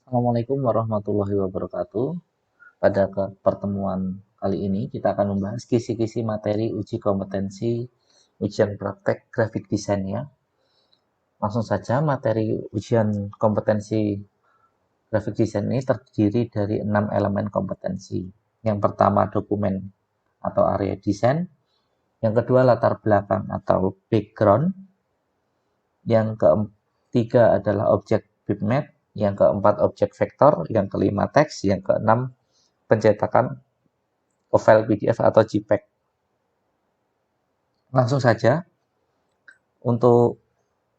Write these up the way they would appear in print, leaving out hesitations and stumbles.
Assalamualaikum warahmatullahi wabarakatuh. Pada pertemuan kali ini kita akan membahas kisi-kisi materi uji kompetensi ujian praktek grafik desain ya. Langsung saja materi ujian kompetensi grafik desain ini terdiri dari 6 elemen kompetensi. Yang pertama dokumen atau area desain, yang kedua latar belakang atau background, yang ketiga adalah objek bitmap, yang keempat objek vektor, yang kelima teks, yang keenam pencetakan file PDF atau JPEG. Langsung saja untuk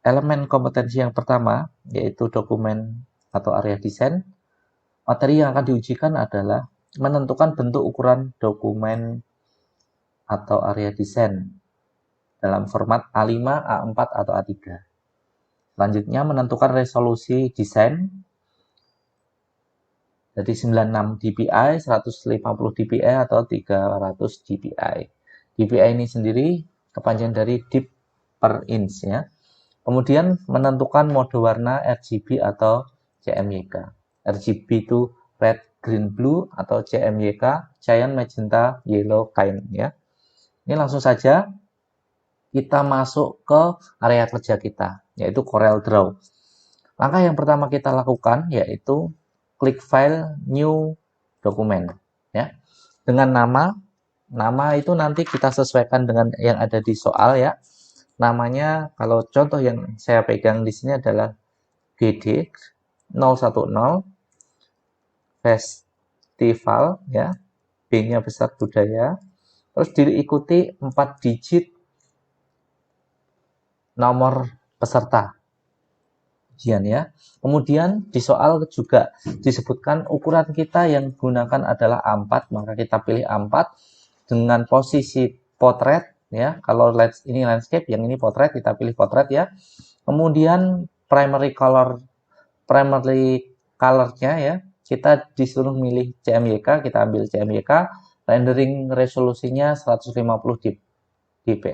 elemen kompetensi yang pertama, yaitu dokumen atau area desain. Materi yang akan diujikan adalah menentukan bentuk ukuran dokumen atau area desain dalam format A5, A4, atau A3. Selanjutnya menentukan resolusi desain dari 96 dpi, 150 dpi, atau 300 dpi. dpi ini sendiri kepanjangan dari deep per inch ya. Kemudian menentukan mode warna RGB atau CMYK. RGB itu red, green, blue, atau CMYK cyan, magenta, yellow, cyan ya. Ini langsung saja kita masuk ke area kerja kita, yaitu Corel Draw. Langkah yang pertama kita lakukan yaitu klik file new document ya. Dengan nama itu nanti kita sesuaikan dengan yang ada di soal ya. Namanya kalau contoh yang saya pegang di sini adalah GD 010 festival ya. B-nya besar budaya. Terus diikuti 4 digit nomor peserta ujian ya. Kemudian di soal juga disebutkan ukuran kita yang gunakan adalah A4, maka kita pilih A4 dengan posisi potret ya. Kalau ini landscape, yang ini potret, kita pilih potret ya. Kemudian primary color-nya ya. Kita disuruh milih CMYK, kita ambil CMYK, rendering resolusinya 150 dpi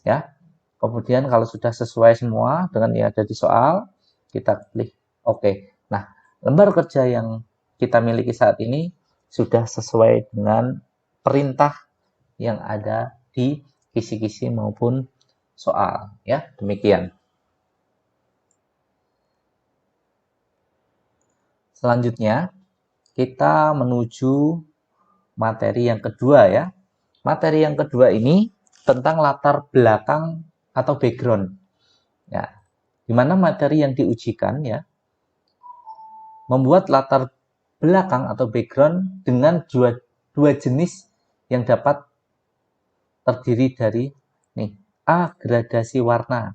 ya. Kemudian kalau sudah sesuai semua dengan yang ada di soal, kita klik OK. Nah, lembar kerja yang kita miliki saat ini sudah sesuai dengan perintah yang ada di kisi-kisi maupun soal ya. Demikian. Selanjutnya kita menuju materi yang kedua ya. Materi yang kedua ini tentang latar belakang atau background. Ya, di mana materi yang diujikan ya membuat latar belakang atau background dengan dua jenis yang dapat terdiri dari nih A, gradasi warna.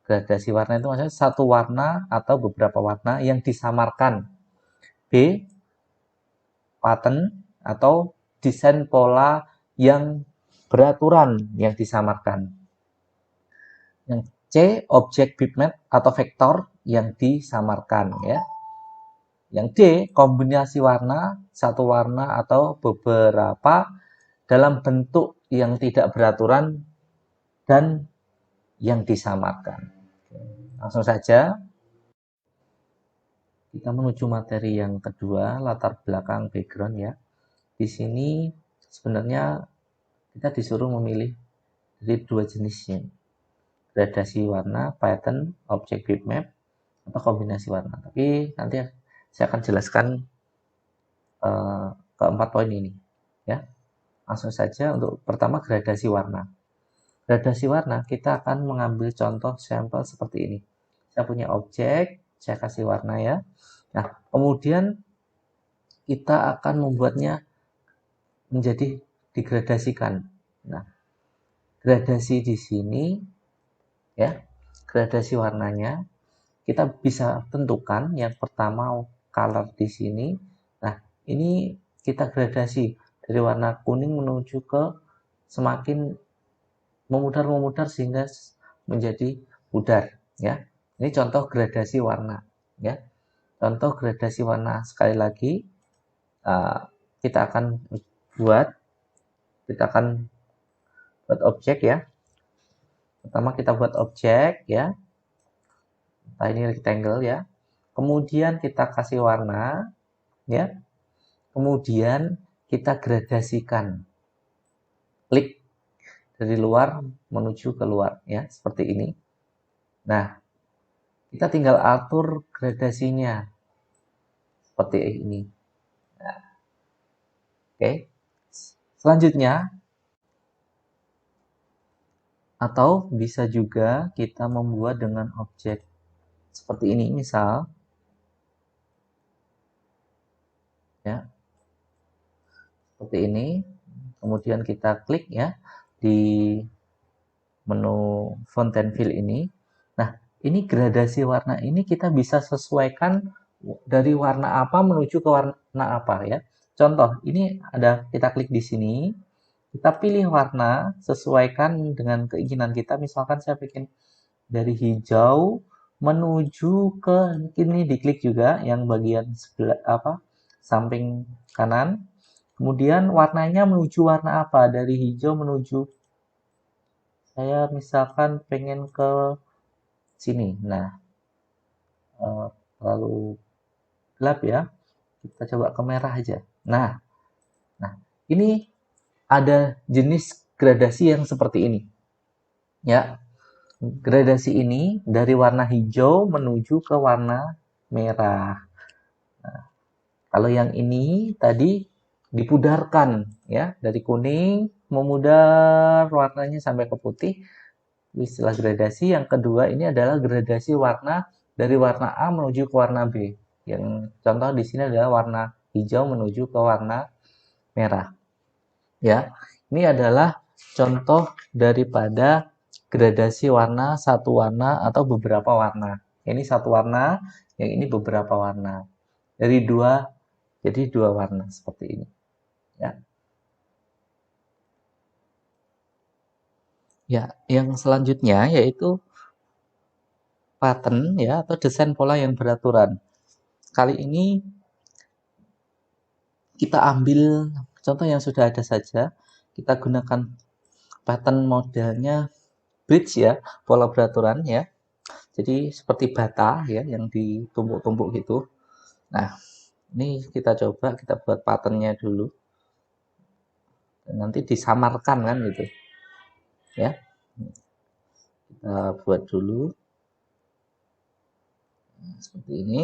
Gradasi warna itu maksudnya satu warna atau beberapa warna yang disamarkan. B, pattern atau desain pola yang beraturan yang disamarkan. Yang C, objek bitmap atau vektor yang disamarkan ya. Yang D, kombinasi warna, satu warna atau beberapa dalam bentuk yang tidak beraturan dan yang disamarkan. Langsung saja kita menuju materi yang kedua, latar belakang background ya. Di sini sebenarnya kita disuruh memilih dari dua jenisnya. Gradasi warna, pattern, objek bitmap, atau kombinasi warna. Tapi nanti saya akan jelaskan keempat poin ini ya. Langsung saja untuk pertama gradasi warna. Gradasi warna kita akan mengambil contoh sampel seperti ini. Saya punya objek, saya kasih warna ya. Nah, kemudian kita akan membuatnya menjadi digradasikan. Nah, gradasi di sini ya, gradasi warnanya kita bisa tentukan yang pertama color di sini. Nah, ini kita gradasi dari warna kuning menuju ke semakin memudar sehingga menjadi pudar ya. Ini contoh gradasi warna ya. Contoh gradasi warna sekali lagi kita akan buat objek ya. Pertama kita buat objek ya. Nah, ini rectangle ya. kemudian kita kasih warna, ya. Kemudian kita gradasikan. Klik dari luar menuju keluar, ya, seperti ini. Nah, kita tinggal atur gradasinya seperti ini. Nah, oke. Selanjutnya, atau bisa juga kita membuat dengan objek seperti ini, misal, ya, seperti ini. Kemudian kita klik, ya, di menu Fontaine Fill ini. Nah, ini gradasi warna ini kita bisa sesuaikan dari warna apa menuju ke warna apa, ya. Contoh, ini ada, kita klik di sini, kita pilih warna, sesuaikan dengan keinginan kita. Misalkan saya bikin dari hijau menuju ke ini, diklik juga yang bagian sebelah samping kanan. Kemudian warnanya menuju warna apa? Dari hijau menuju, saya misalkan pengen ke sini. Nah, terlalu gelap ya. Kita coba ke merah aja. Nah, ini ada jenis gradasi yang seperti ini. Ya, gradasi ini dari warna hijau menuju ke warna merah. Nah, kalau yang ini tadi dipudarkan, ya, dari kuning memudar warnanya sampai ke putih. Istilah gradasi. Yang kedua ini adalah gradasi warna dari warna A menuju ke warna B. Yang contoh di sini adalah warna hijau menuju ke warna merah. Ya, ini adalah contoh daripada gradasi warna, satu warna atau beberapa warna. Ini satu warna, yang ini beberapa warna. Dari dua jadi dua warna seperti ini. Ya. Ya, yang selanjutnya yaitu pattern, ya, atau desain pola yang beraturan. Kali ini kita ambil contoh yang sudah ada saja. Kita gunakan pattern modelnya bridge, ya, pola beraturan, ya. Jadi seperti bata, ya, yang ditumpuk-tumpuk gitu. Nah, ini kita coba kita buat patternnya dulu. Dan nanti disamarkan kan gitu. Ya. Kita buat dulu. Nah, seperti ini.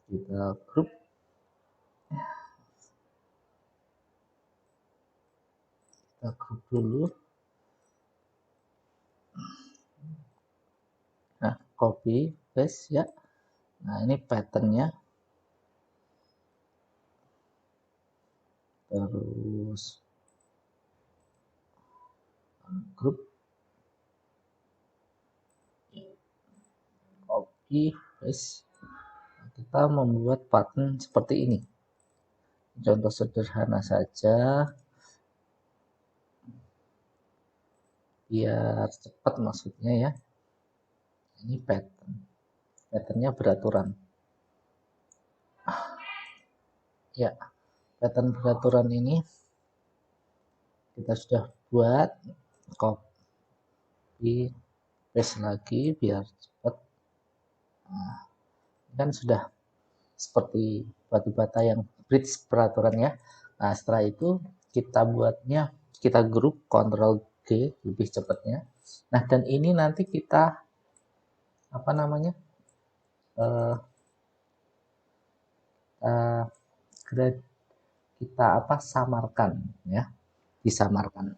Kita grup. Kita grup dulu. Nah, copy, paste, ya. Nah, ini patternnya. Terus grup, copy, paste. Kita membuat pattern seperti ini. Contoh sederhana saja, biar cepat maksudnya, ya. Ini patternnya beraturan. Ya, pattern beraturan ini kita sudah buat, copy paste lagi biar cepat. Nah, kan sudah seperti batu-bata yang bridge peraturan, ya. Nah, setelah itu kita buatnya, kita grup Ctrl G lebih cepatnya. Nah, dan ini nanti kita apa namanya, kita samarkan, ya, disamarkan.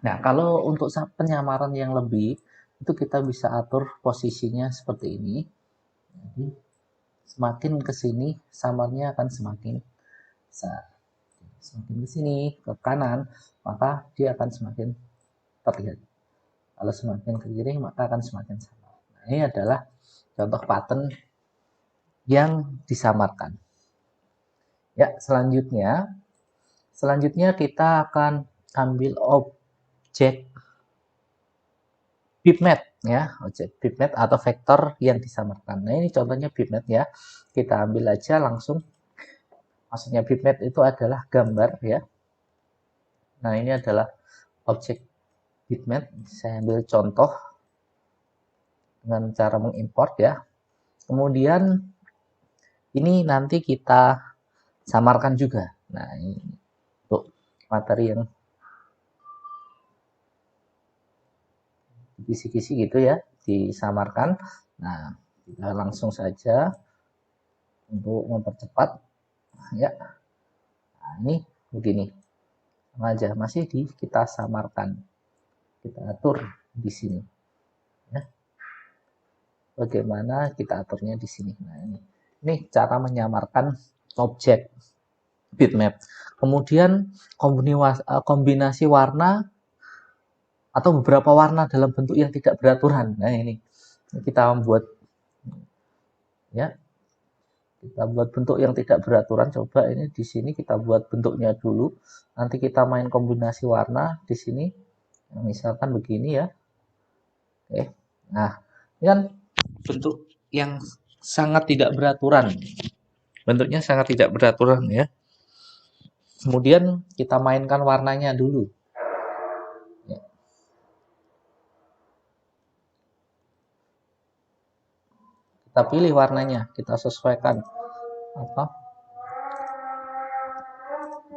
Nah, kalau untuk penyamaran yang lebih, itu kita bisa atur posisinya seperti ini. Jadi semakin ke sini samarnya akan semakin ke sini ke kanan, maka dia akan semakin terlihat. Kalau semakin ke kiri, maka akan semakin samar. Nah, ini adalah contoh pattern yang disamarkan. Ya, selanjutnya kita akan ambil objek bitmap, ya, objek bitmap atau vektor yang disamarkan. Nah, ini contohnya bitmap, ya. Kita ambil aja langsung. Maksudnya bitmap itu adalah gambar, ya. Nah, ini adalah objek bitmap. Saya ambil contoh dengan cara mengimport, ya. Kemudian ini nanti kita samarkan juga. Nah, ini untuk materi yang kisi-kisi gitu ya, disamarkan. Nah, kita langsung saja untuk mempercepat ya. Nah, ini begini. Sama aja, masih kita samarkan. Kita atur di sini. Ya. Bagaimana kita aturnya di sini. Nah, ini cara menyamarkan objek bitmap. Kemudian kombinasi warna atau beberapa warna dalam bentuk yang tidak beraturan. Nah, ini kita membuat ya. Kita buat bentuk yang tidak beraturan. Coba ini di sini kita buat bentuknya dulu. Nanti kita main kombinasi warna di sini. Misalkan begini ya. Oke. Nah, ini kan bentuk yang sangat tidak beraturan. Bentuknya sangat tidak beraturan ya. Kemudian kita mainkan warnanya dulu. Ya. Kita pilih warnanya, kita sesuaikan apa?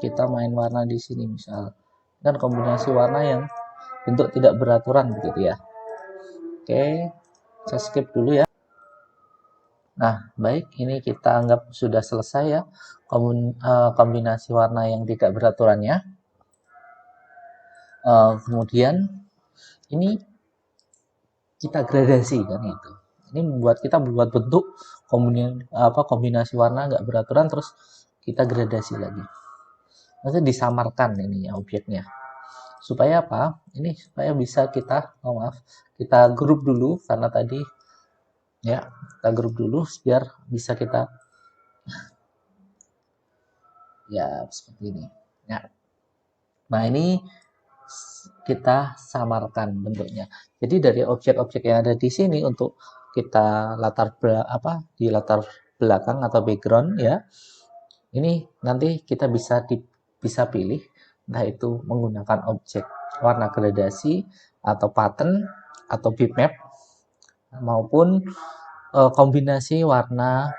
Kita main warna di sini misal. Dan kombinasi warna yang bentuk tidak beraturan begitu ya. Oke, saya skip dulu ya. Nah, baik, ini kita anggap sudah selesai ya kombinasi warna yang tidak beraturannya. Kemudian ini kita gradasi kan itu. Ini membuat kita membuat bentuk kombinasi warna nggak beraturan, terus kita gradasi lagi. Nanti disamarkan ini ya objeknya. Supaya apa? Ini supaya bisa kita grup dulu karena tadi ya, kita grup dulu biar bisa kita ya seperti ini. Ya. Nah, ini kita samarkan bentuknya. Jadi dari objek-objek yang ada di sini untuk kita di latar belakang atau background ya. Ini nanti kita bisa pilih entah itu menggunakan objek warna gradasi atau pattern atau bitmap maupun kombinasi warna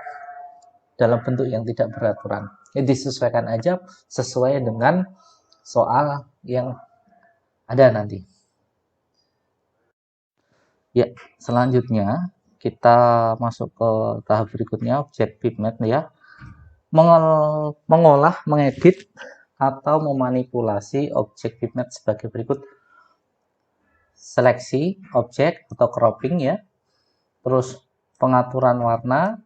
dalam bentuk yang tidak beraturan. Ini disesuaikan aja sesuai dengan soal yang ada nanti. Ya, selanjutnya kita masuk ke tahap berikutnya, objek bitmap ya. Mengolah, mengedit, atau memanipulasi objek bitmap sebagai berikut. Seleksi objek atau cropping ya. Terus pengaturan warna,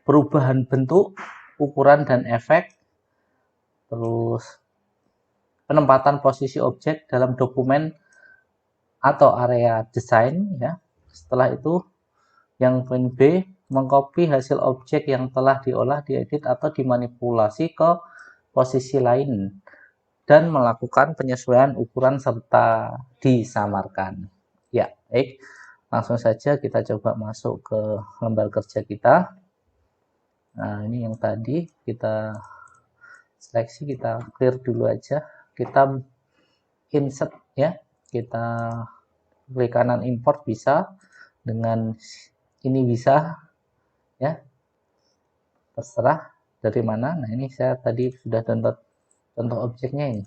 perubahan bentuk, ukuran dan efek. Terus penempatan posisi objek dalam dokumen atau area desain ya. Setelah itu yang poin B, mengcopy hasil objek yang telah diolah, diedit atau dimanipulasi ke posisi lain dan melakukan penyesuaian ukuran serta disamarkan. Ya, baik. Langsung saja kita coba masuk ke lembar kerja kita. Nah, ini yang tadi kita seleksi, kita clear dulu aja. Kita insert ya. Kita klik kanan import bisa, dengan ini bisa ya, terserah dari mana. Nah, ini saya tadi sudah download contoh objeknya, ini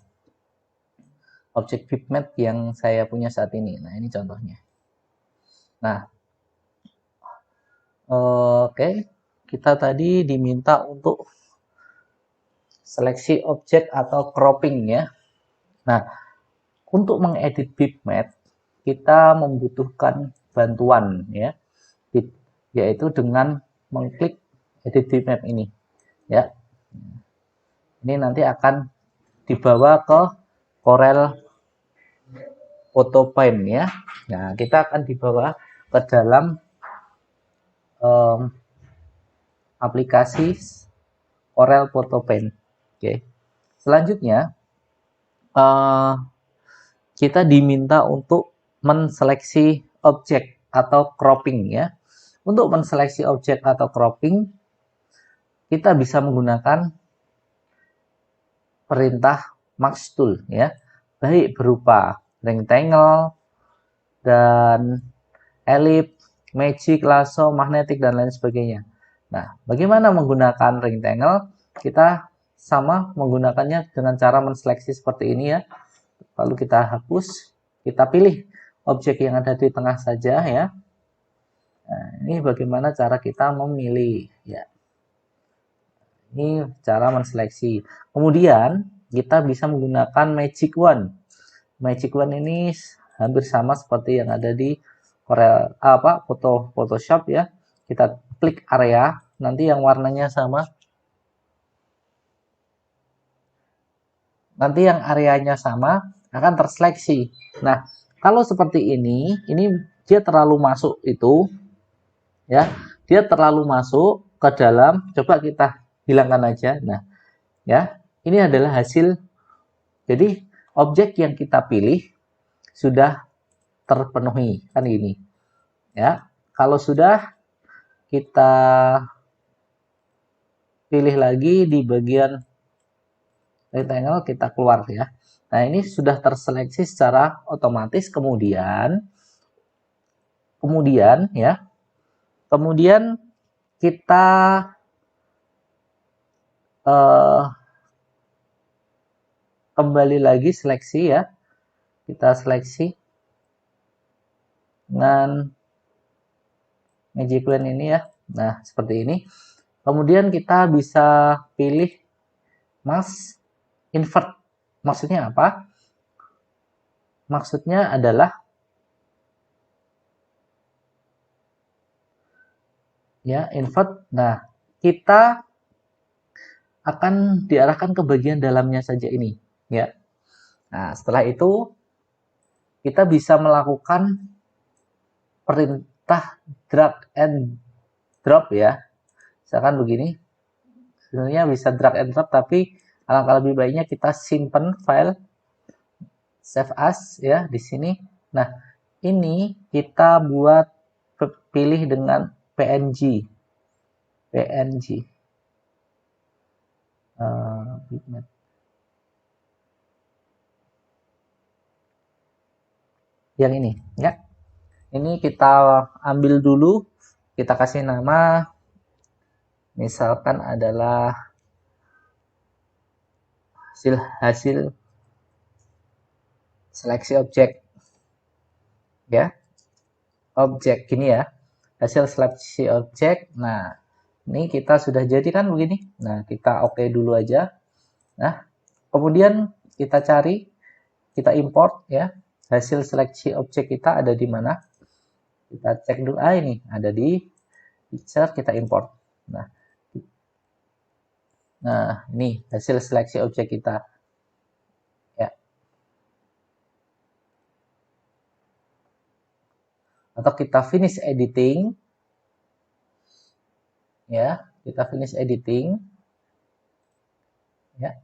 objek bitmap yang saya punya saat ini. Nah, ini contohnya. Nah, oke, kita tadi diminta untuk seleksi objek atau cropping ya. Nah, untuk mengedit bitmap kita membutuhkan bantuan ya, yaitu dengan mengklik edit bitmap ini ya. Ini nanti akan dibawa ke Corel Photo Paint ya. Nah, kita akan dibawa ke dalam aplikasi Corel Photo Paint. Oke. Selanjutnya kita diminta untuk menseleksi objek atau cropping ya. Untuk menseleksi objek atau cropping kita bisa menggunakan perintah Max Tool ya, baik berupa rectangle dan ellipse magic, lasso, magnetic, dan lain sebagainya. Nah, bagaimana menggunakan rectangle? Kita sama menggunakannya dengan cara menseleksi seperti ini ya. Lalu kita hapus, kita pilih objek yang ada di tengah saja ya. Nah, ini bagaimana cara kita memilih ya. Ini cara menseleksi. Kemudian kita bisa menggunakan magic wand. Magic wand ini hampir sama seperti yang ada di Photoshop ya. Kita klik area, nanti yang warnanya sama. Nanti yang areanya sama akan terseleksi. Nah, kalau seperti ini dia terlalu masuk itu ya. Dia terlalu masuk ke dalam, coba kita hilangkan aja. Nah, ya. Ini adalah hasil. Jadi, objek yang kita pilih sudah terpenuhi kan ini. Ya. Kalau sudah kita pilih lagi di bagian rectangle, kita keluar ya. Nah, ini sudah terseleksi secara otomatis. Kemudian ya. Kemudian kita kembali lagi seleksi ya. Kita seleksi dengan magic wand ini ya. Nah, seperti ini. Kemudian kita bisa pilih mask invert. Maksudnya apa? Maksudnya adalah ya, invert. Nah, kita akan diarahkan ke bagian dalamnya saja ini, ya. Nah, setelah itu kita bisa melakukan perintah drag and drop ya. Misalkan begini. Sebenarnya bisa drag and drop, tapi alangkah lebih baiknya kita simpan file save as ya di sini. Nah, ini kita buat pilih dengan PNG. Yang ini ya. Ini kita ambil dulu, kita kasih nama, misalkan adalah hasil seleksi objek ya, objek gini ya, hasil seleksi objek. Nah, ini kita sudah jadi kan begini. Nah, kita oke dulu aja. Nah, kemudian kita cari, kita import ya, hasil seleksi objek kita ada di mana. Kita cek dulu, ini ada di picture, kita import. Nah, ini hasil seleksi objek kita. Ya. Atau kita finish editing. Ya, kita finish editing. Ya.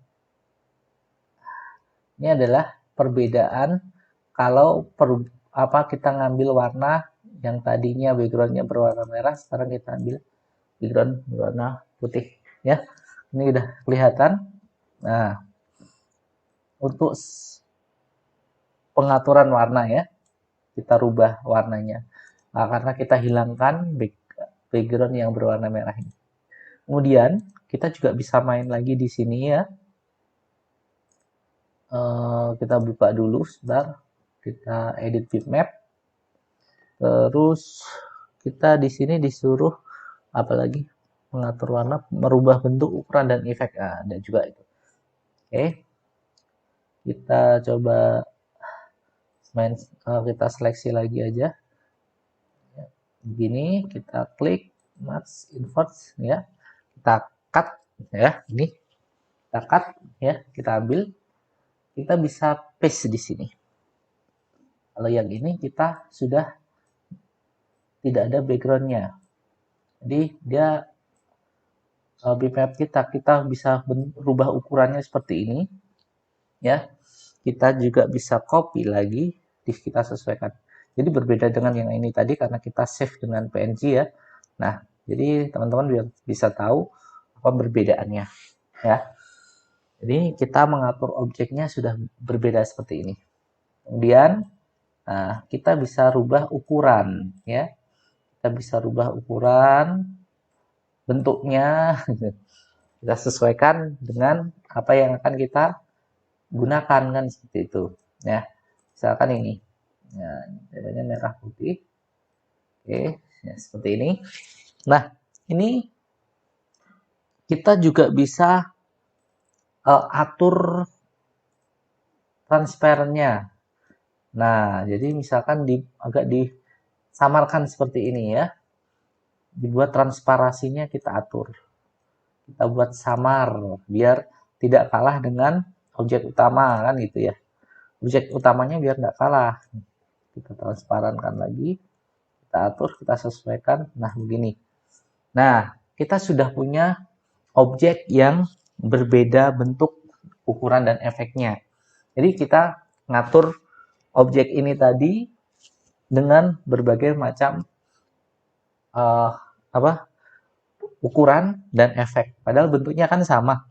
Ini adalah perbedaan kalau kita ngambil warna yang tadinya backgroundnya berwarna merah, sekarang kita ambil background berwarna putih ya. Ini udah kelihatan. Nah, untuk pengaturan warna ya, kita rubah warnanya. Nah, karena kita hilangkan background yang berwarna merah ini. Kemudian kita juga bisa main lagi di sini ya. Kita buka dulu sebentar. Kita edit bitmap. Terus kita di sini disuruh apalagi mengatur warna, merubah bentuk, ukuran, dan efek. Nah, ada juga itu. Oke. Kita coba kita seleksi lagi aja. Begini, kita klik mask invert ya. Kita cut ya, ini. Kita cut ya, kita ambil. Kita bisa paste di sini. Kalau yang ini kita sudah tidak ada backgroundnya. Jadi dia bitmap kita bisa berubah ukurannya seperti ini. Ya. Kita juga bisa copy lagi, kita sesuaikan. Jadi berbeda dengan yang ini tadi karena kita save dengan PNG ya. Nah, jadi teman-teman bisa tahu apa perbedaannya ya. Jadi kita mengatur objeknya sudah berbeda seperti ini. Kemudian kita bisa rubah ukuran ya. kita bisa rubah ukuran, bentuknya, kita sesuaikan dengan apa yang akan kita gunakan, kan seperti itu ya. Misalkan ini, nah, bedanya merah putih, oke ya, seperti ini. Nah, ini kita juga bisa atur transparannya. Nah, jadi misalkan agak disamarkan seperti ini ya, dibuat transparasinya kita atur, kita buat samar biar tidak kalah dengan objek utama, kan gitu ya. Objek utamanya biar nggak kalah, kita transparankan lagi, kita atur, kita sesuaikan. Nah, begini. Nah, kita sudah punya objek yang berbeda bentuk, ukuran, dan efeknya. Jadi kita ngatur objek ini tadi dengan berbagai macam ukuran dan efek. Padahal bentuknya kan sama,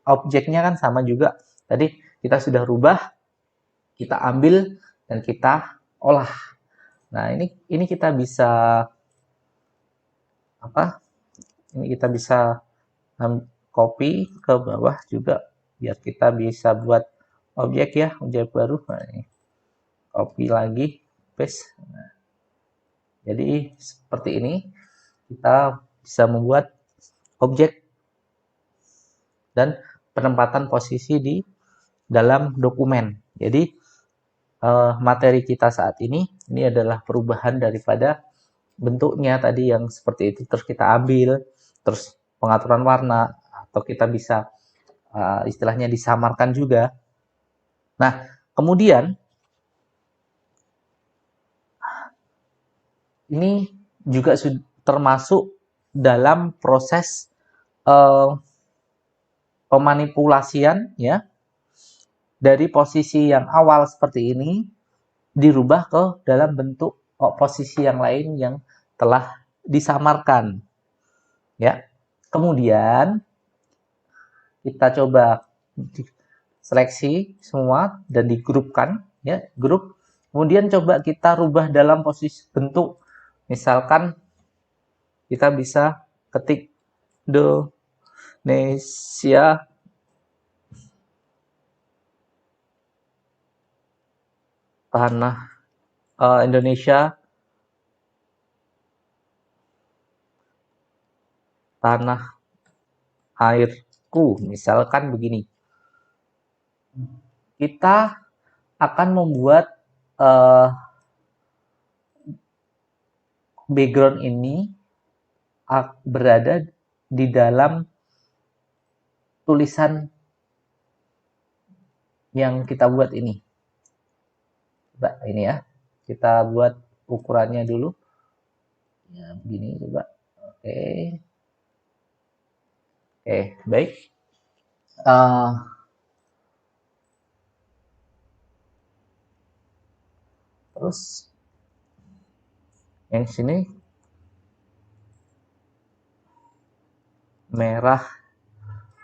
objeknya kan sama juga. Tadi kita sudah rubah, kita ambil dan kita olah. Nah, ini kita bisa Ini kita bisa copy ke bawah juga biar kita bisa buat objek ya, objek baru. Nah, ini copy lagi, paste. Nah, jadi seperti ini kita bisa membuat objek dan penempatan posisi di dalam dokumen. Jadi materi kita saat ini adalah perubahan daripada bentuknya tadi yang seperti itu, terus kita ambil, terus pengaturan warna, atau kita bisa istilahnya disamarkan juga. Nah, kemudian ini juga termasuk dalam proses pemanipulasian ya, dari posisi yang awal seperti ini dirubah ke dalam bentuk posisi yang lain yang telah disamarkan ya. Kemudian kita coba seleksi semua dan digrupkan ya, grup. Kemudian coba kita rubah dalam posisi bentuk. Misalkan kita bisa ketik Indonesia tanah airku, misalkan begini. Kita akan membuat background ini berada di dalam tulisan yang kita buat ini. Coba ini ya, kita buat ukurannya dulu ya, begini coba. Oke, baik. Terus yang sini merah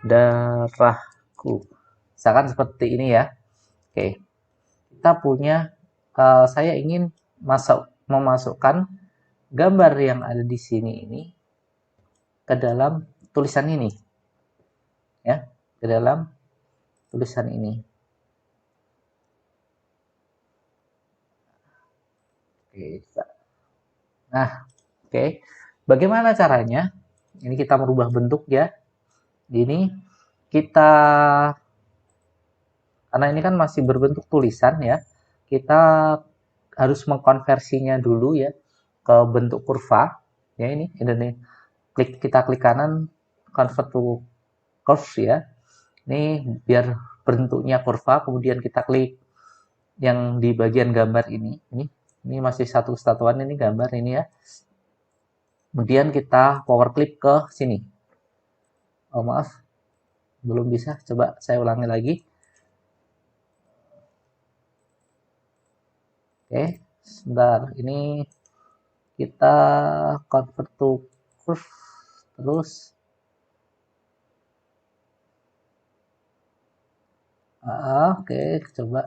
darahku, misalkan seperti ini ya. Oke, kita punya saya ingin memasukkan gambar yang ada di sini ini ke dalam tulisan ini ya, ke dalam tulisan ini. Oke, nah oke, bagaimana caranya? Ini kita merubah bentuk ya. Ini kita, karena ini kan masih berbentuk tulisan ya, kita harus mengkonversinya dulu ya ke bentuk kurva ya. Ini kita klik kanan, convert to curve ya. Ini biar bentuknya kurva, kemudian kita klik yang di bagian gambar ini masih satu kesatuan, ini gambar ini ya. Kemudian kita power clip ke sini. Oh maaf, belum bisa, coba saya ulangi lagi. Oke, sebentar, ini kita convert to curve terus. Oke, coba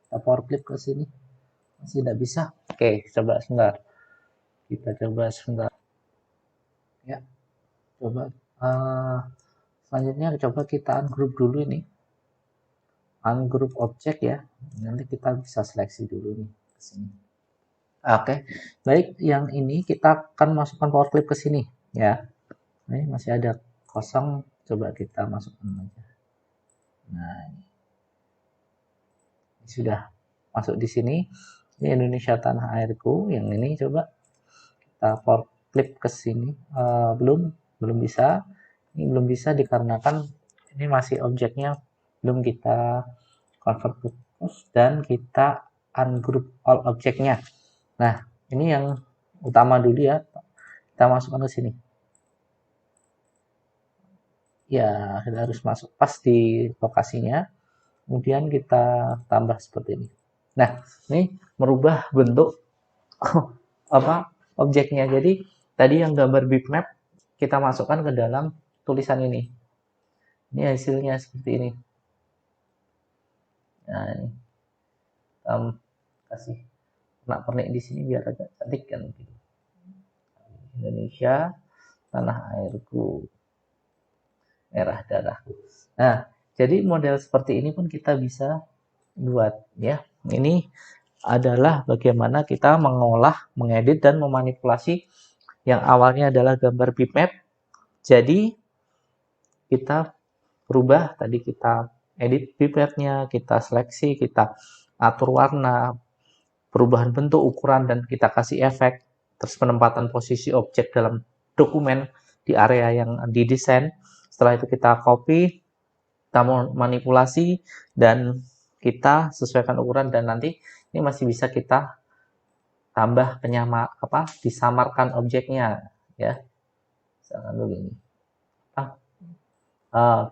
kita power clip ke sini, masih tidak bisa. Oke, coba sebentar, Kita coba sebentar ya. Coba selanjutnya coba kita ungroup dulu ini, ungroup objek ya. Nanti kita bisa seleksi dulu nih ke sini. Oke, baik, yang ini kita akan masukkan power clip ke sini ya. Ini masih ada kosong, coba kita masukkan aja. Nah, ini sudah masuk di sini. Ini Indonesia Tanah Airku. Yang ini coba kita power clip ke sini. Belum bisa. Ini belum bisa dikarenakan ini masih objeknya belum kita convert to post dan kita ungroup all objeknya. Nah, ini yang utama dulu ya. Kita masukkan ke sini. Ya, kita harus masuk pas di lokasinya. Kemudian kita tambah seperti ini. Nah, ini merubah bentuk apa objeknya. Jadi tadi yang gambar bitmap kita masukkan ke dalam tulisan ini. Ini hasilnya seperti ini. Nah, ini kasih warna pernik di sini biar agak cantik kan gitu. Indonesia tanah airku, merah darahku. Nah, jadi model seperti ini pun kita bisa buat ya. Ini adalah bagaimana kita mengolah, mengedit dan memanipulasi yang awalnya adalah gambar bitmap. Jadi kita rubah, tadi kita edit bitmapnya, kita seleksi, kita atur warna, perubahan bentuk, ukuran, dan kita kasih efek, terus penempatan posisi objek dalam dokumen di area yang didesain. Setelah itu kita copy, kita manipulasi, dan kita sesuaikan ukuran, dan nanti ini masih bisa kita tambah disamarkan objeknya ya. Misalkan dulu ini.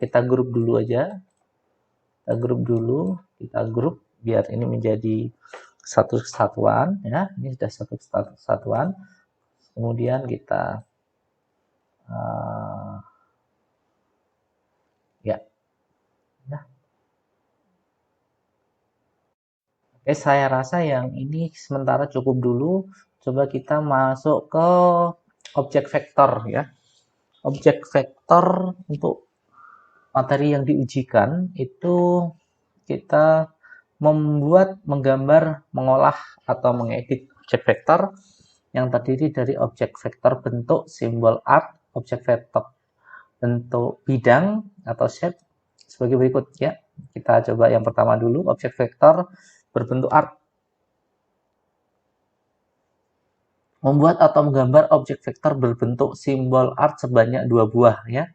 Kita grup dulu aja. Kita grup biar ini menjadi satu kesatuan ya. Ini sudah satu kesatuan. Kemudian kita ya. Nah. Oke, saya rasa yang ini sementara cukup dulu. Coba kita masuk ke objek vektor ya. Objek vektor untuk materi yang diujikan itu kita menggambar, mengolah, atau mengedit objek vektor yang terdiri dari objek vektor bentuk, simbol art, objek vektor bentuk bidang atau shape sebagai berikut ya. Kita coba yang pertama dulu, objek vektor berbentuk art. Membuat atau menggambar objek vektor berbentuk simbol art sebanyak 2 buah ya.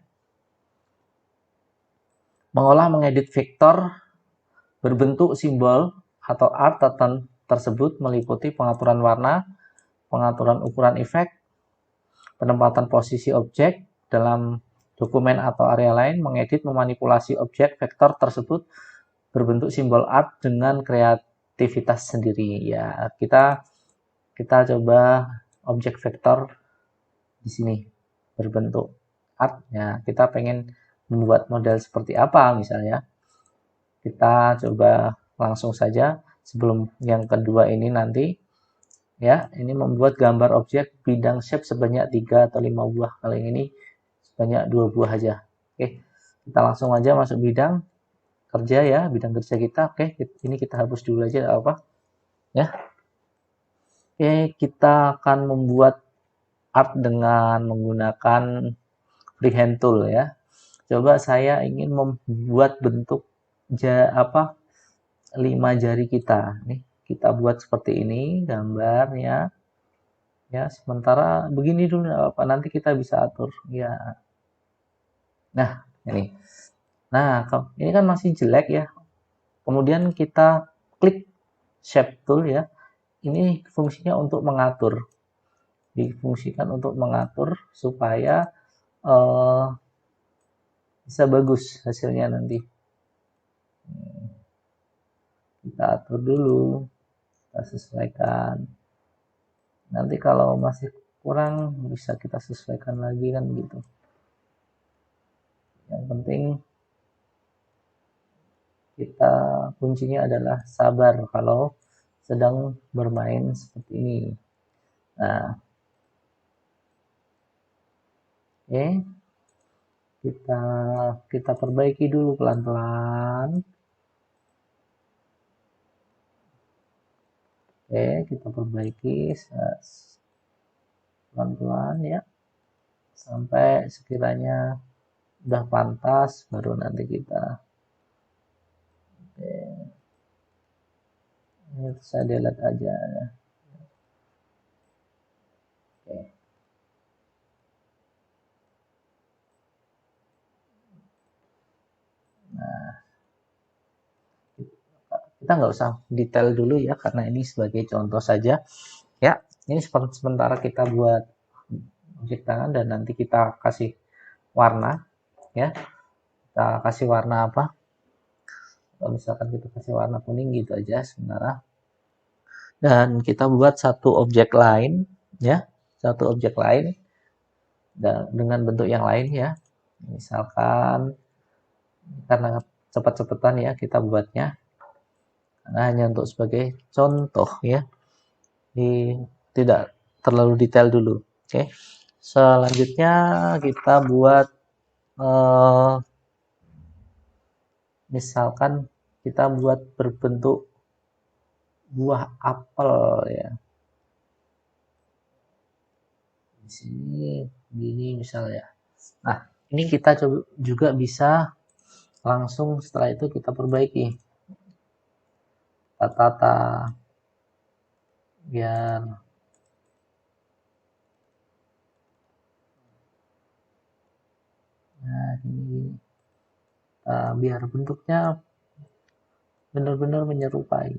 Mengolah, mengedit vektor berbentuk simbol atau art tersebut meliputi pengaturan warna, pengaturan ukuran efek, penempatan posisi objek dalam dokumen atau area lain, mengedit, memanipulasi objek vektor tersebut berbentuk simbol art dengan kreativitas sendiri ya. Kita coba objek vektor di sini berbentuk art ya. Kita pengen membuat model seperti apa misalnya. Kita coba langsung saja sebelum yang kedua ini nanti ya, ini membuat gambar objek bidang shape sebanyak 3 atau 5 buah. Kali ini sebanyak 2 buah aja. Oke, kita langsung aja masuk bidang kerja ya, bidang kerja kita. Oke, ini kita hapus dulu aja apa ya. Oke, kita akan membuat art dengan menggunakan freehand tool ya. Coba saya ingin membuat bentuk 5 jari kita. Nih, kita buat seperti ini gambarnya. Ya, sementara begini dulu apa nanti kita bisa atur ya. Nah, ini. Nah, ini kan masih jelek ya. Kemudian kita klik shape tool ya. Ini fungsinya untuk mengatur. Difungsikan untuk mengatur supaya bisa bagus hasilnya nanti. Kita atur dulu, kita sesuaikan. Nanti kalau masih kurang bisa kita sesuaikan lagi kan gitu. Yang penting kita kuncinya adalah sabar kalau sedang bermain seperti ini. Nah, Oke, kita perbaiki dulu pelan-pelan. Oke, kita perbaiki pelan-pelan ya, sampai sekiranya udah pantas, baru nanti kita ini saya delete aja ya. Oke. Nah, kita nggak usah detail dulu ya, karena ini sebagai contoh saja ya. Ini sementara kita buat objek tangan, dan nanti kita kasih warna ya. Kita kasih warna apa? Kalau misalkan kita kasih warna kuning gitu aja sementara. Dan kita buat satu objek lain ya, satu objek lain dan dengan bentuk yang lain ya. Misalkan karena cepat-cepatan ya kita buatnya, karena hanya untuk sebagai contoh ya. Ini tidak terlalu detail dulu. Oke. Selanjutnya kita buat misalkan kita buat berbentuk buah apel ya. Di sini gini misalnya. Nah, ini kita juga bisa langsung setelah itu kita perbaiki. Tata biar nah ini biar bentuknya benar-benar menyerupai.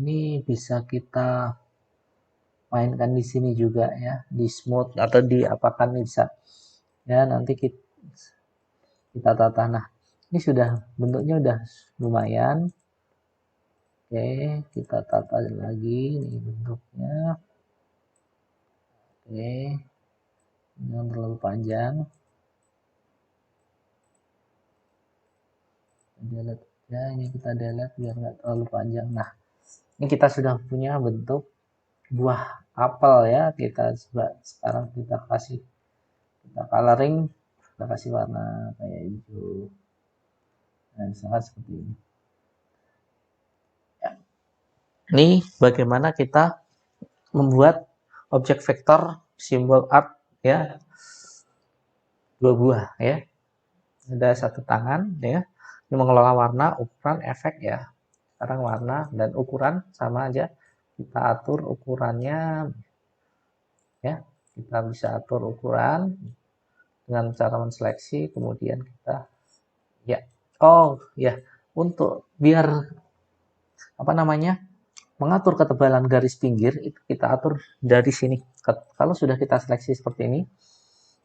Ini bisa kita mainkan di sini juga ya, di smooth atau di apakan bisa ya, nanti kita tata. Nah, ini sudah bentuknya udah lumayan. Oke, kita tata lagi ini bentuknya. Oke, jangan terlalu panjang. Delete ya, ini kita delete biar nggak terlalu panjang. Nah, ini kita sudah punya bentuk buah apel ya. Kita coba sekarang kita coloring, kita kasih warna kayak hijau. Nah, misalkan seperti ini. Ya. Ini bagaimana kita membuat objek vektor simbol art ya, dua buah ya. Ada satu tangan ya. Ini mengelola warna, ukuran, efek ya. Sekarang warna dan ukuran sama aja. Kita atur ukurannya ya. Kita bisa atur ukuran dengan cara menseleksi, kemudian kita ya. Oh ya, untuk biar apa namanya? Mengatur ketebalan garis pinggir itu kita atur dari sini. Kalau sudah kita seleksi seperti ini,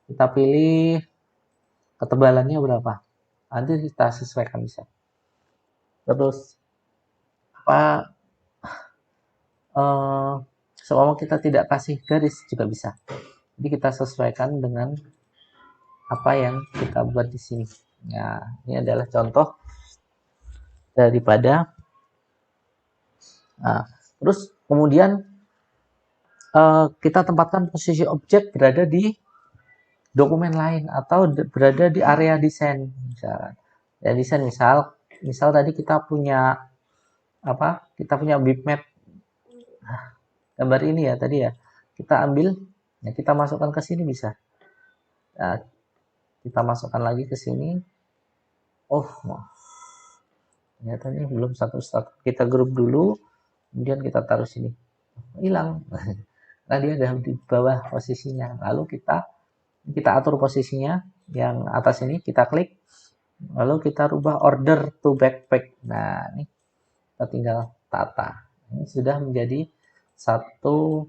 kita pilih ketebalannya berapa. Nanti kita sesuaikan bisa. Terus apa seumpama kita tidak kasih garis juga bisa. Jadi kita sesuaikan dengan apa yang kita buat di sini. Nah, ini adalah contoh daripada terus kemudian kita tempatkan posisi objek berada di dokumen lain atau berada di area desain misalkan. Ya, desain misal tadi kita punya apa? Kita punya bitmap gambar ini ya tadi ya. Kita ambil ya, kita masukkan ke sini bisa. Nah, kita masukkan lagi ke sini. Oh, ternyata ini belum satu. Kita grup dulu, kemudian kita taruh sini. Hilang. Nah, dia ada di bawah posisinya. Lalu kita atur posisinya yang atas ini, kita klik. Lalu kita rubah order to backpack. Nah, ini kita tinggal tata. Ini sudah menjadi satu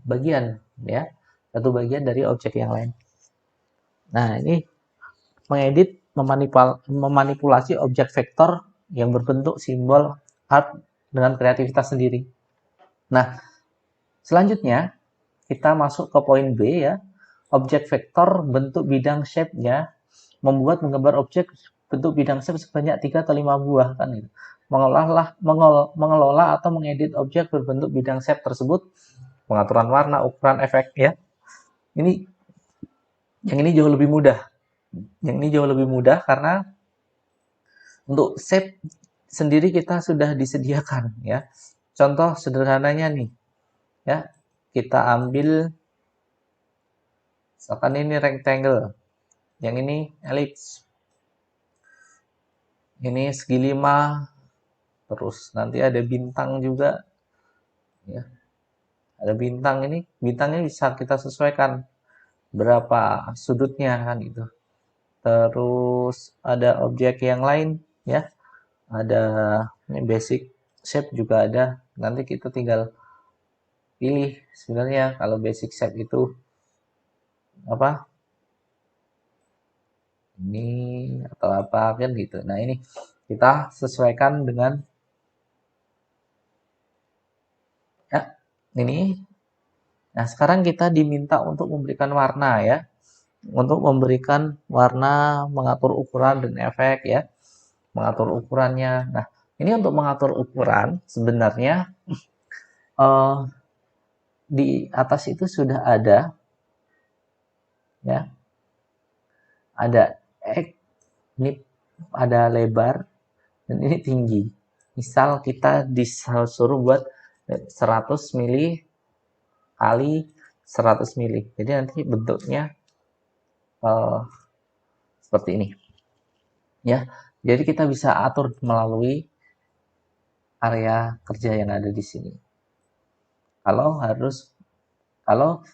bagian ya. Satu bagian dari objek yang lain. Nah, ini mengedit, memanipulasi objek vektor yang berbentuk simbol art dengan kreativitas sendiri. Nah, selanjutnya kita masuk ke poin B ya. objek vektor bentuk bidang shape-nya, membuat menggambar objek bentuk bidang shape sebanyak 3 atau 5 buah kan gitu. Mengelola atau mengedit objek berbentuk bidang shape tersebut, pengaturan warna, ukuran, efek ya. Ini yang ini jauh lebih mudah. Yang ini jauh lebih mudah karena untuk shape sendiri kita sudah disediakan ya. Contoh sederhananya nih ya. Kita ambil misalkan ini rectangle. Yang ini ellipse. Ini segi 5, terus nanti ada bintang juga ya, ada bintang. Ini bintangnya bisa kita sesuaikan berapa sudutnya kan gitu. Terus ada objek yang lain ya, ada ini basic shape juga ada, nanti kita tinggal pilih sebenarnya kalau basic shape itu apa ini atau apa kan gitu. Nah ini kita sesuaikan dengan ya ini. Nah sekarang kita diminta untuk memberikan warna ya, untuk memberikan warna, mengatur ukuran dan efek ya, mengatur ukurannya. Nah ini untuk mengatur ukuran sebenarnya di atas itu sudah ada ya, ada X, ini ada lebar dan ini tinggi. Misal kita disuruh buat 100 mili kali 100 mili. Jadi nanti bentuknya seperti ini. Ya. Jadi kita bisa atur melalui area kerja yang ada di sini. Kalau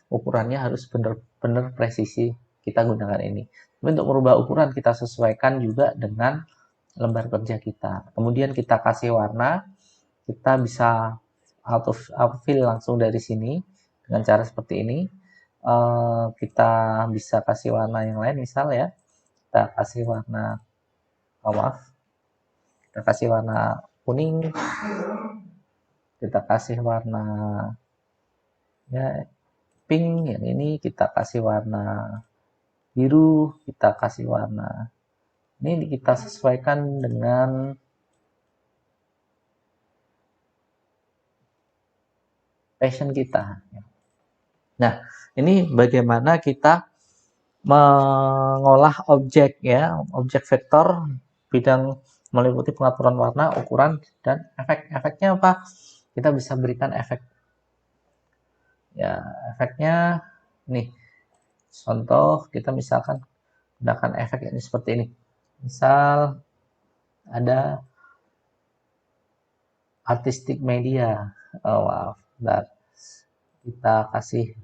ukurannya harus benar-benar presisi, kita gunakan ini. Tapi untuk merubah ukuran kita sesuaikan juga dengan lembar kerja kita. Kemudian kita kasih warna, kita bisa auto fill langsung dari sini dengan cara seperti ini. Kita bisa kasih warna yang lain, misal ya, kita kasih warna kita kasih warna kuning, kita kasih warna ya pink, yang ini kita kasih warna biru, kita kasih warna ini, kita sesuaikan dengan passion kita. Nah, ini bagaimana kita mengolah objek ya, objek vektor bidang meliputi pengaturan warna, ukuran, dan efek. Efeknya apa? Kita bisa berikan efek. Ya, efeknya nih. Contoh kita misalkan gunakan efek ini seperti ini. Misal ada artistic media. Oh wow, bentar. Kita kasih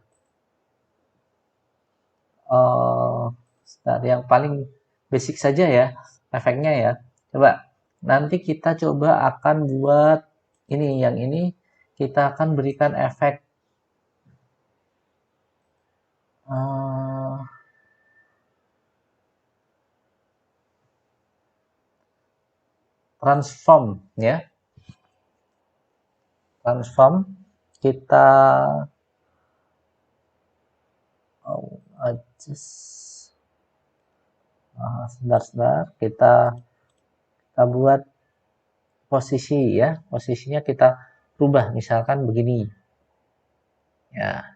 yang paling basic saja ya efeknya ya. Coba nanti kita coba akan buat ini, yang ini kita akan berikan efek transform ya. Transform kita sebentar kita buat posisi ya, posisinya kita rubah misalkan begini ya,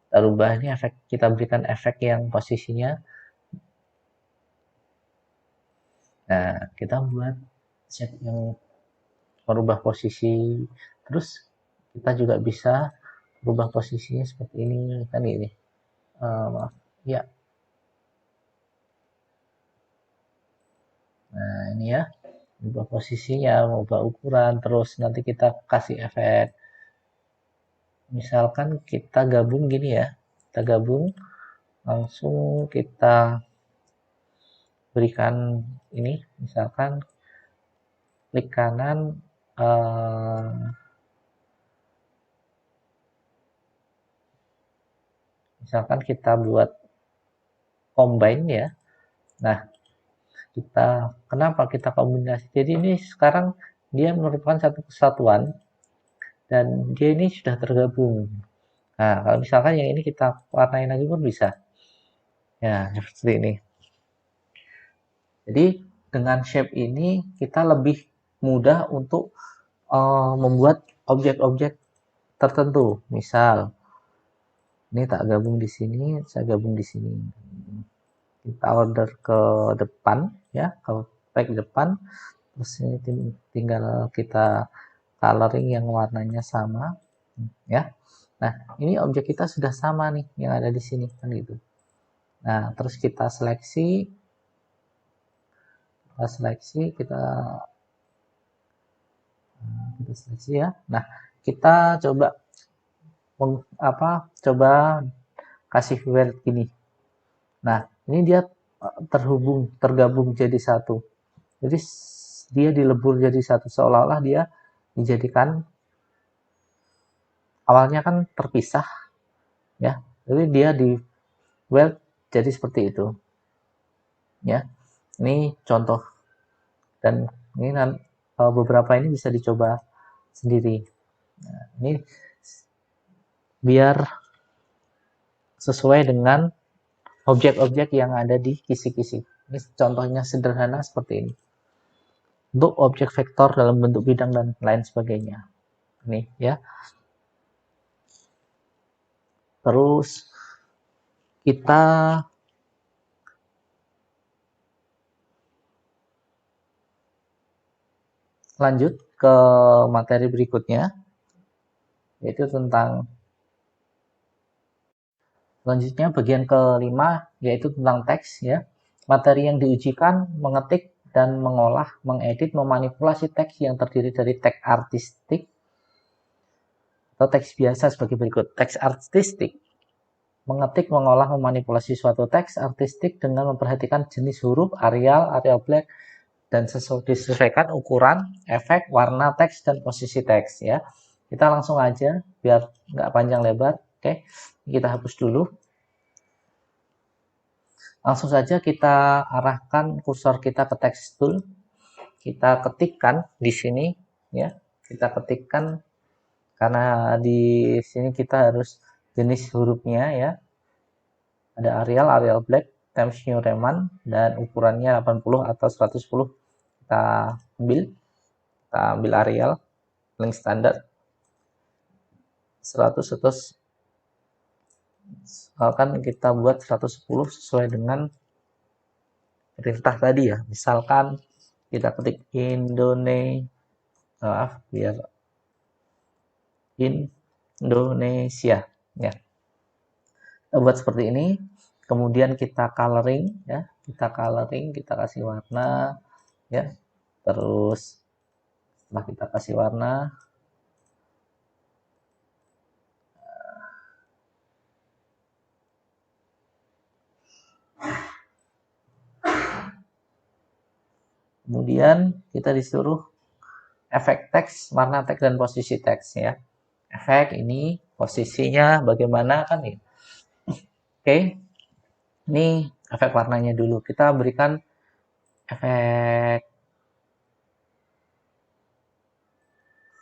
kita rubah ini efek, kita berikan efek yang posisinya. Nah kita buat shape yang merubah posisi, terus kita juga bisa berubah posisinya seperti ini kan ini. Maaf ya. Nah ini ya, ubah posisinya, ubah ukuran, terus nanti kita kasih efek. Misalkan kita gabung gini ya, kita gabung, langsung kita berikan ini, misalkan klik kanan, misalkan kita buat combine ya. Nah kita, kenapa kita kombinasi? Jadi ini sekarang dia merupakan satu kesatuan dan dia ini sudah tergabung. Nah kalau misalkan yang ini kita warnain lagi pun bisa. Ya, seperti ini. Jadi dengan shape ini kita lebih mudah untuk membuat objek-objek tertentu. Misal, ini tak gabung di sini, saya gabung di sini. Kita order ke depan, ya, ke tag depan. Terus ini tinggal kita coloring yang warnanya sama, ya. Nah, ini objek kita sudah sama nih yang ada di sini kan gitu. Nah, terus kita seleksi, kita seleksi ya. Nah, kita coba coba kasih word gini. Nah, ini dia tergabung jadi satu. Jadi dia dilebur jadi satu, seolah-olah dia dijadikan, awalnya kan terpisah ya. Jadi dia di weld jadi seperti itu. Ya. Ini contoh, dan ini beberapa ini bisa dicoba sendiri. Nah, ini biar sesuai dengan objek-objek yang ada di kisi-kisi. Ini contohnya sederhana seperti ini. Untuk objek vektor dalam bentuk bidang dan lain sebagainya. Ini ya. Terus kita lanjut ke materi berikutnya, yaitu tentang selanjutnya bagian kelima, yaitu tentang teks ya. Materi yang diujikan mengetik dan mengolah, mengedit, memanipulasi teks yang terdiri dari teks artistik atau teks biasa sebagai berikut. Teks artistik: mengetik, mengolah, memanipulasi suatu teks artistik dengan memperhatikan jenis huruf, Arial black, dan disesuaikan ukuran, efek, warna teks, dan posisi teks ya. Kita langsung aja biar nggak panjang lebar. Oke, kita hapus dulu. Langsung saja kita arahkan kursor kita ke text tool. Kita ketikkan di sini ya. Kita ketikkan, karena di sini kita harus jenis hurufnya ya. Ada Arial black, Times New Roman, dan ukurannya 80 atau 110. Kita ambil Arial paling standar 100, terus misalkan kita buat 110 sesuai dengan perintah tadi ya. Misalkan kita ketik Indonesia ya. Kita buat seperti ini, kemudian kita coloring ya, kita kasih warna ya. Terus setelah kita kasih warna, kemudian kita disuruh efek teks, warna teks, dan posisi teks ya. Efek ini posisinya bagaimana kan ya. Oke, ini efek warnanya dulu. Kita berikan efek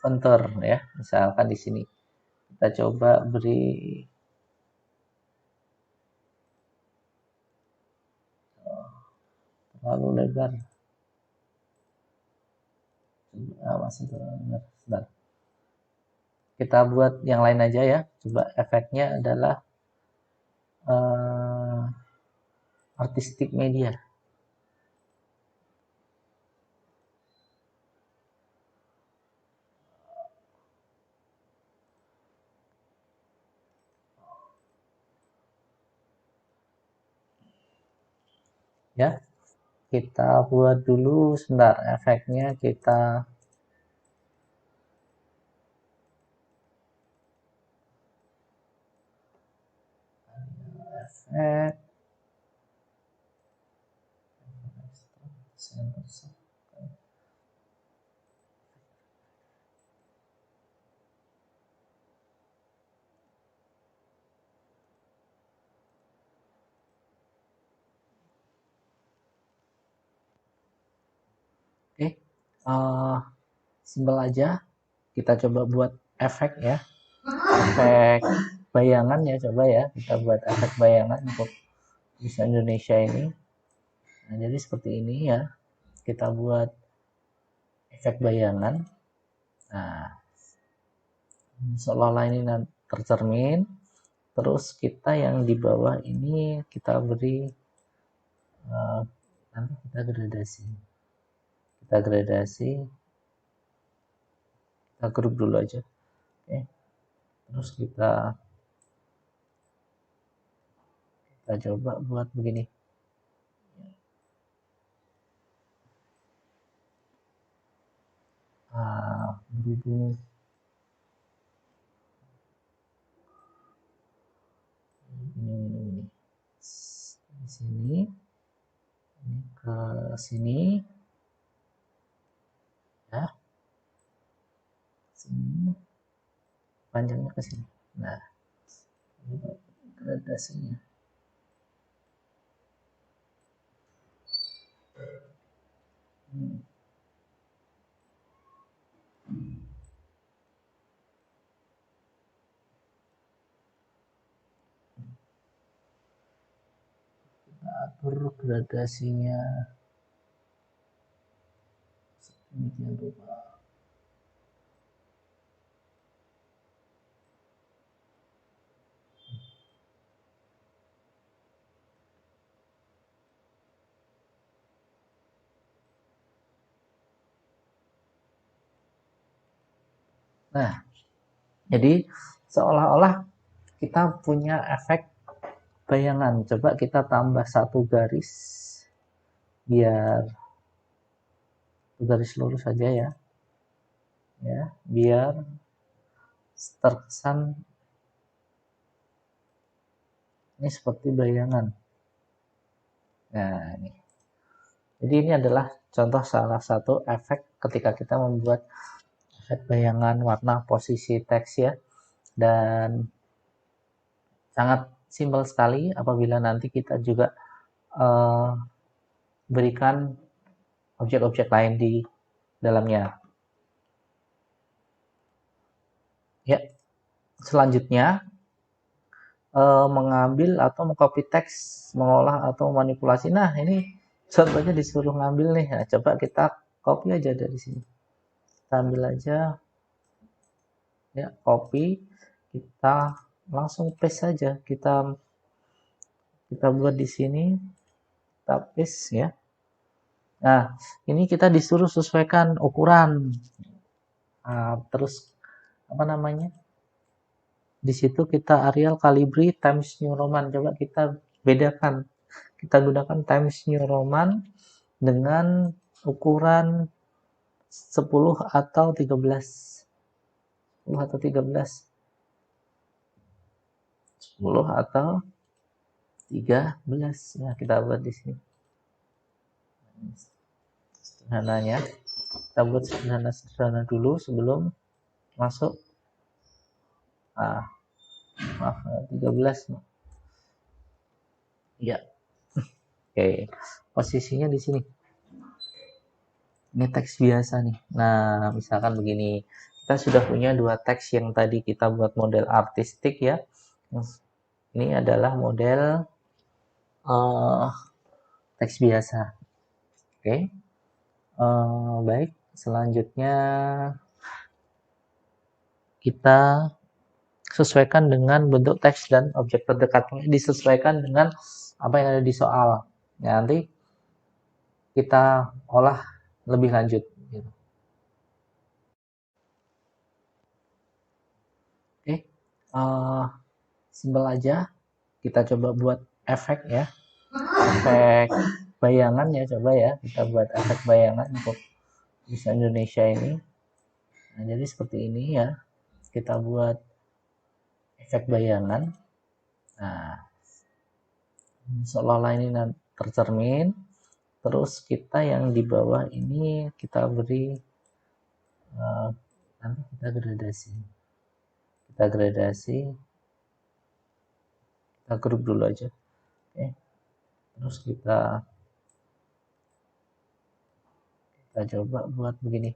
contour ya. Misalkan di sini kita coba beri terlalu lebar. Masih terlalu. Kita buat yang lain aja ya. Coba efeknya adalah artistic media. Ya, kita buat dulu sebentar efeknya. Kita efek simpel aja. Kita coba buat efek ya, efek bayangan ya. Coba ya, kita buat efek bayangan untuk bisa Indonesia ini. Nah, jadi seperti ini ya, kita buat efek bayangan. Nah, seolah-olah ini tercermin, terus kita yang di bawah ini kita beri nanti kita gradasi, kita grup dulu aja. Oke, terus kita coba buat begini. Berhubung ini di sini, ini ke sini ya, sini panjangnya ke sini. Nah, ini gradasinya. Kita atur gradasinya sedemikian rupa. Nah, jadi seolah-olah kita punya efek bayangan. Coba kita tambah satu garis biar garis lurus saja ya, biar terkesan ini seperti bayangan. Nah, ini. Jadi ini adalah contoh salah satu efek ketika kita membuat efek bayangan warna posisi teks ya. Dan sangat simpel sekali apabila nanti kita juga berikan objek-objek lain di dalamnya. Ya, selanjutnya mengambil atau mengcopy teks, mengolah atau manipulasi. Nah, ini contohnya disuruh ngambil nih. Nah, coba kita copy aja dari sini. Kita ambil aja ya, copy, kita langsung paste saja. Kita buat di sini, kita paste ya. Nah, ini kita disuruh sesuaikan ukuran. Terus apa namanya? Di situ kita Arial Calibri Times New Roman. Coba kita bedakan. Kita gunakan Times New Roman dengan ukuran 10 atau 13. 10 atau 13. 10 atau 13. Nah, kita buat di sini. Sederhananya, kita buat sederhana dulu sebelum masuk. Maaf, 13. Ya. Oke. Posisinya di sini. Ini teks biasa nih. Nah, misalkan begini. Kita sudah punya dua teks yang tadi kita buat model artistik ya. Ini adalah model teks biasa. Oke. Baik, selanjutnya kita sesuaikan dengan bentuk teks dan objek terdekatnya, disesuaikan dengan apa yang ada di soal. Ya, nanti kita olah lebih lanjut. Oke, simpel aja. Kita coba buat efek ya, efek bayangan ya, coba ya. Kita buat efek bayangan untuk bisa Indonesia ini. Nah, jadi seperti ini ya. Kita buat efek bayangan. Nah, seolah-olah ini tercermin, terus kita yang di bawah ini kita beri nanti kita gradasi, kita grup dulu aja. Oke, terus kita coba buat begini.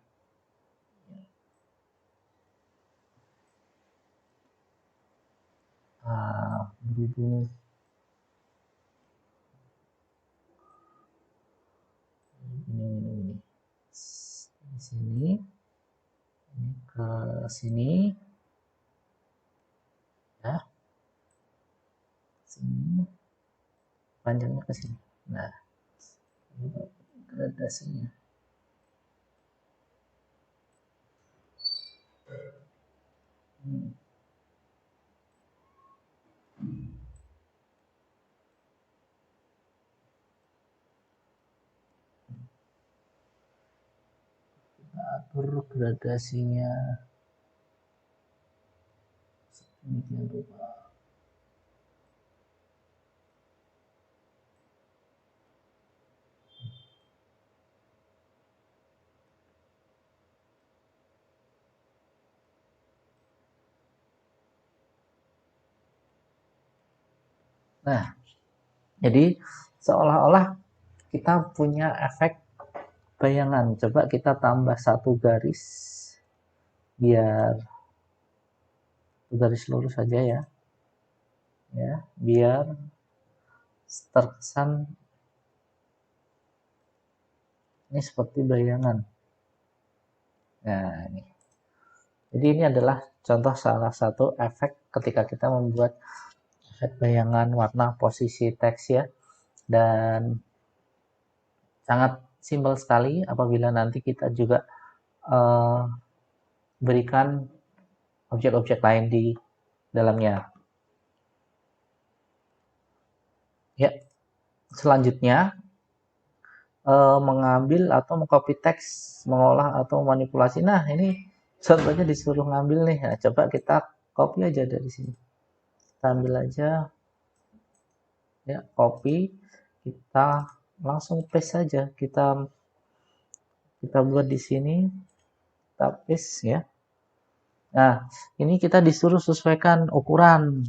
Berhubung ini di sini, ini ke sini, ya, sini, panjangnya ke sini. Nah, ini gradasinya. Kita atur gradasinya sedemikian rupa. Nah, jadi seolah-olah kita punya efek bayangan. Coba kita tambah satu garis, biar garis lurus saja ya, biar terkesan ini seperti bayangan. Nah, ini. Jadi ini adalah contoh salah satu efek ketika kita membuat efek bayangan warna posisi teks ya. Dan sangat simpel sekali apabila nanti kita juga berikan objek-objek lain di dalamnya. Ya, selanjutnya mengambil atau mengcopy teks, mengolah atau manipulasi. Nah, ini contohnya disuruh ngambil nih. Nah, coba kita copy aja dari sini. Kita ambil aja, ya, copy. Kita langsung paste saja. Kita buat di sini, kita paste ya. Nah, ini kita disuruh sesuaikan ukuran.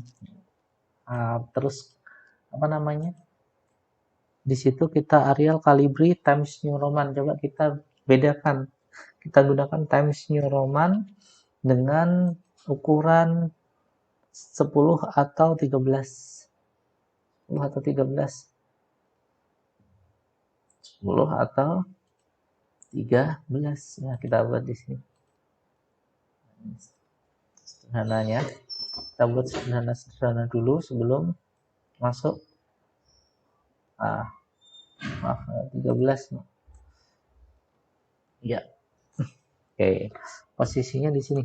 Nah, terus apa namanya? Di situ kita Arial Calibri Times New Roman. Coba kita bedakan. Kita gunakan Times New Roman dengan ukuran 10 atau 13. 10 atau 13. 10 atau 13. Nah, kita buat di sini. Sederhananya. Kita buat sederhana dulu sebelum masuk. Maaf, 13. Ya. Oke. Posisinya di sini.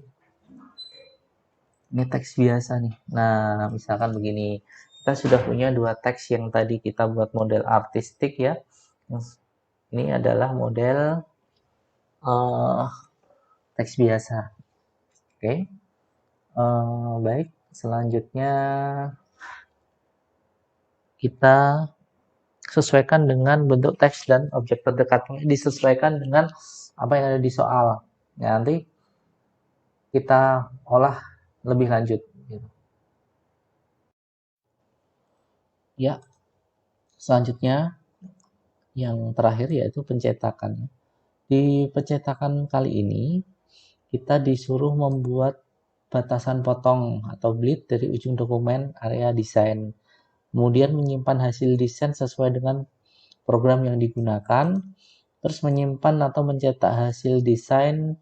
Ini teks biasa nih. Nah, misalkan begini. Kita sudah punya dua teks yang tadi kita buat model artistik ya. Ini adalah model teks biasa. Oke. Baik. Selanjutnya kita sesuaikan dengan bentuk teks dan objek terdekatnya, disesuaikan dengan apa yang ada di soal. Ya, nanti kita olah lebih lanjut. Ya, selanjutnya yang terakhir yaitu pencetakan. Di pencetakan kali ini kita disuruh membuat batasan potong atau bleed dari ujung dokumen area desain. Kemudian menyimpan hasil desain sesuai dengan program yang digunakan, terus menyimpan atau mencetak hasil desain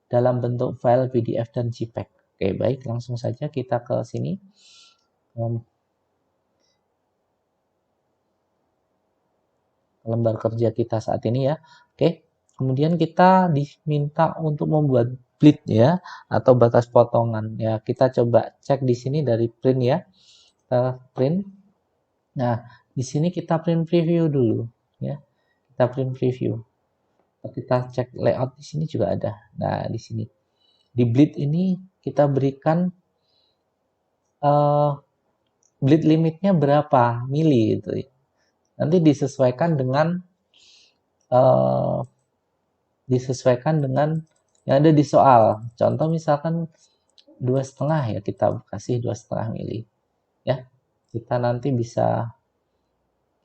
dalam bentuk file PDF dan JPEG. Oke, baik, langsung saja kita ke sini. Lembar kerja kita saat ini ya. Oke, kemudian kita diminta untuk membuat bleed ya, atau batas potongan ya. Kita coba cek di sini dari print ya. Kita print. Nah, di sini kita print preview dulu ya. Kita print preview. Kita cek layout di sini juga ada. Nah, di sini di bleed ini kita berikan bleed limitnya berapa mili gitu ya. Nanti disesuaikan dengan yang ada di soal. Contoh misalkan 2,5 ya, kita kasih 2,5 mili ya. Kita nanti bisa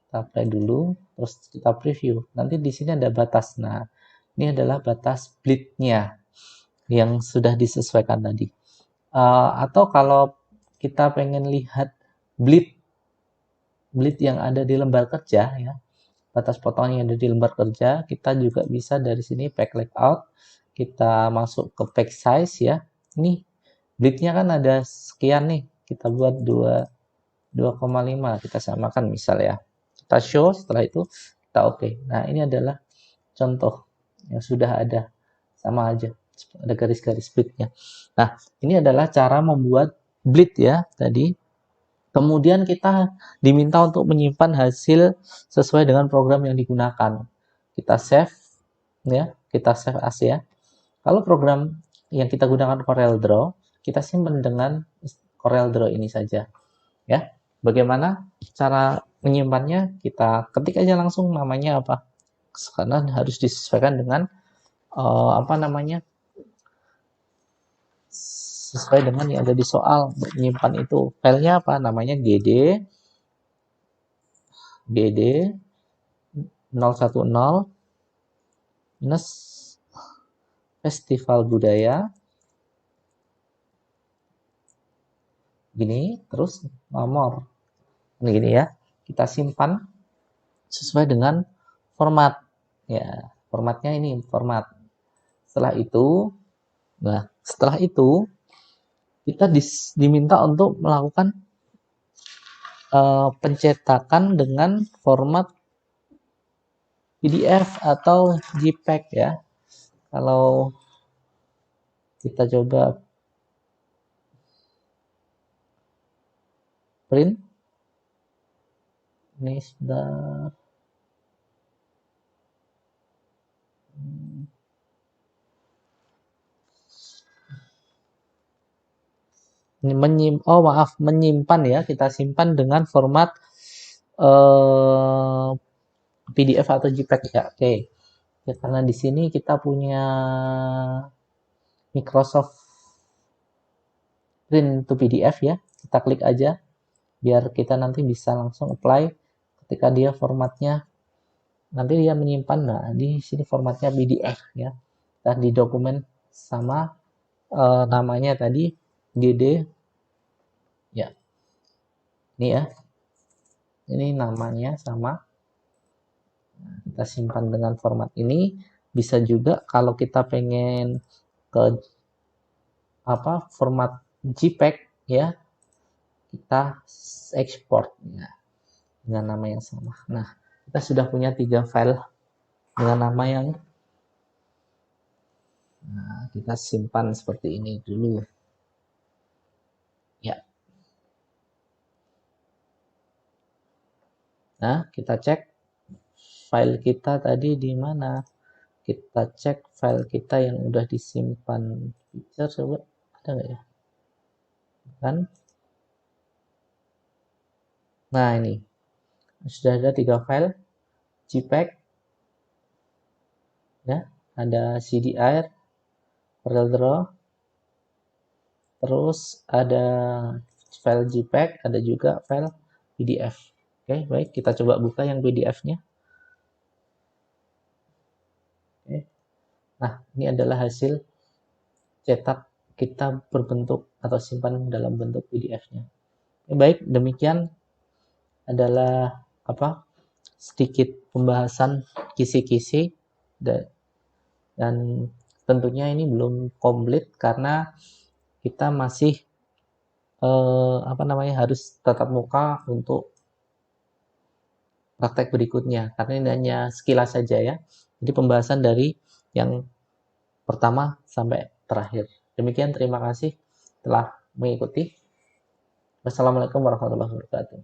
kita play dulu, terus kita preview. Nanti di sini ada batas. Nah, ini adalah batas bleednya yang sudah disesuaikan tadi. Atau kalau kita pengen lihat bleed yang ada di lembar kerja ya, batas potong yang ada di lembar kerja. Kita juga bisa dari sini pack layout, kita masuk ke pack size ya. Ini bleednya kan ada sekian nih, kita buat 2,5, kita samakan misal ya. Kita show, setelah itu kita oke. Nah, ini adalah contoh yang sudah ada, sama aja, ada garis-garis bleednya. Nah, ini adalah cara membuat bleed ya tadi. Kemudian kita diminta untuk menyimpan hasil sesuai dengan program yang digunakan. Kita save ya, kita save as ya. Kalau program yang kita gunakan CorelDRAW, kita simpan dengan CorelDRAW ini saja ya. Bagaimana cara menyimpannya? Kita ketik aja langsung namanya apa. Karena harus disesuaikan dengan apa namanya? Sesuai dengan yang ada di soal. Menyimpan itu filenya apa? Namanya gd 010 minus festival budaya gini, terus nomor ini ya, kita simpan sesuai dengan format ya, formatnya ini format. Setelah itu kita diminta untuk melakukan pencetakan dengan format PDF atau JPEG ya. Kalau kita coba print, ini sudah menyimpan ya, kita simpan dengan format PDF atau JPEG ya. Oke. Ya, karena di sini kita punya Microsoft Print to PDF ya, kita klik aja biar kita nanti bisa langsung apply ketika dia formatnya nanti dia menyimpan. Nah, di sini formatnya PDF ya, dan di dokumen sama namanya tadi GD ya, ini ya, ini namanya sama. Nah, kita simpan dengan format ini. Bisa juga kalau kita pengen ke apa format JPEG ya, kita export ya, dengan nama yang sama. Nah, kita sudah punya 3 file dengan nama yang kita simpan seperti ini dulu ya. Nah, kita cek file kita tadi di mana. Kita cek file kita yang udah disimpan picture, coba ada nggak ya kan. Nah, ini sudah ada 3 file JPEG ya, ada CDR, CorelDRAW, terus ada file JPEG, ada juga file PDF. Oke, baik, kita coba buka yang PDF-nya. Oke. Nah, ini adalah hasil cetak kita berbentuk atau simpan dalam bentuk PDF-nya. Baik, demikian adalah sedikit pembahasan kisi-kisi dan tentunya ini belum komplit karena kita masih harus tatap muka untuk praktek berikutnya karena ini hanya sekilas saja ya. Jadi pembahasan dari yang pertama sampai terakhir. Demikian, terima kasih telah mengikuti. Wassalamualaikum warahmatullahi wabarakatuh.